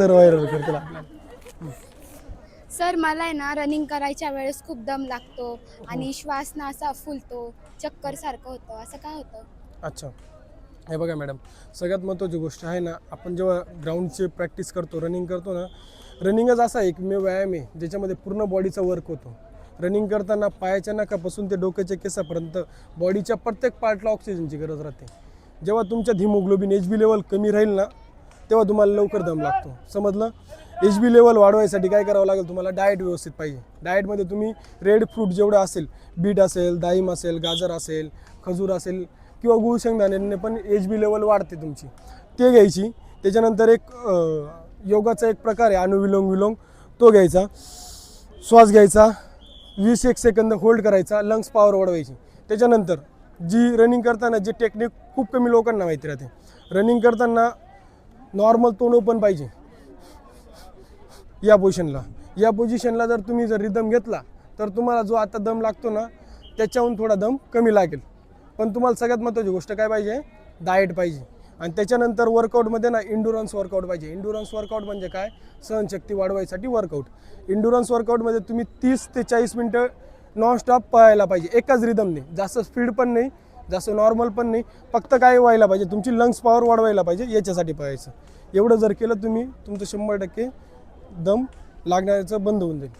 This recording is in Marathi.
तर व्हायरल करतील आपल्याला. सर मला आहे ना रनिंग करायच्या वेळेस खूप दम लागतो आणि श्वास ना असा फुलतो, चक्कर सारखं होतं, असं काय होतं? अच्छा, हे बघा मॅडम, सगळ्यात महत्त्वाची गोष्ट आहे ना, आपण जेव्हा ग्राउंडची प्रॅक्टिस करतो, रनिंग करतो ना, रनिंगच असा एकमेव व्यायाम आहे ज्याच्यामध्ये पूर्ण बॉडीचा वर्क होतो. रनिंग करताना पायाच्या नखापासून ते डोक्याच्या केसापर्यंत बॉडीच्या प्रत्येक पार्टला ऑक्सिजनची गरज राहते. जेव्हा तुमच्यात हिमोग्लोबिन HB लेवल कमी राहील ना, तेव्हा तुम्हाला लवकर दम लागतो. समजलं? HB लेवल वाढवायसाठी काय करावं लागेल तुम्हाला? डाएट व्यवस्थित पाहिजे. डाएटमध्ये तुम्ही रेड फ्रूट जेवढं असेल, बीट असेल, डाळिंब असेल, गाजर असेल, खजूर असेल किंवा गूळ शेंगदाण्याने पण HB लेवल वाढते तुमची, ते घ्यायची. त्याच्यानंतर एक योगाचा एक प्रकार आहे अनुविलोम विलोम, तो घ्यायचा. श्वास घ्यायचा, 20 सेकंद होल्ड करायचा, लंग्स पॉवर वाढवायची. त्याच्यानंतर जी रनिंग करताना जी टेक्निक खूप कमी लोकांना माहिती राहते, रनिंग करताना नॉर्मल तोंड ओपन पाहिजे या पोझिशनला जर तुम्ही जर रिदम घेतला तर तुम्हाला जो आता दम लागतो ना त्याच्याहून थोडा दम कमी लागेल. पण तुम्हाला सगळ्यात महत्त्वाची गोष्ट काय पाहिजे? डाएट पाहिजे. आणि त्याच्यानंतर वर्कआउटमध्ये ना इंडुरन्स वर्कआउट पाहिजे. इंडुरन्स वर्कआउट म्हणजे काय? सहनशक्ती वाढवायसाठी वर्कआउट. इंडुरन्स वर्कआउटमध्ये तुम्ही 30 ते 40 मिनटं नॉनस्टॉप पळायला पाहिजे एकाच रिदमने. जास्त स्पीड पण नाही, जास्त नॉर्मल पण नाही, फक्त काय व्हायला पाहिजे, तुमची लंग्स पॉवर वाढवायला पाहिजे, याच्यासाठी पळायचं. एवढं जर केलं तुम्ही, तुमचं 100% दम लागण्याचं बंद होऊन जाईल.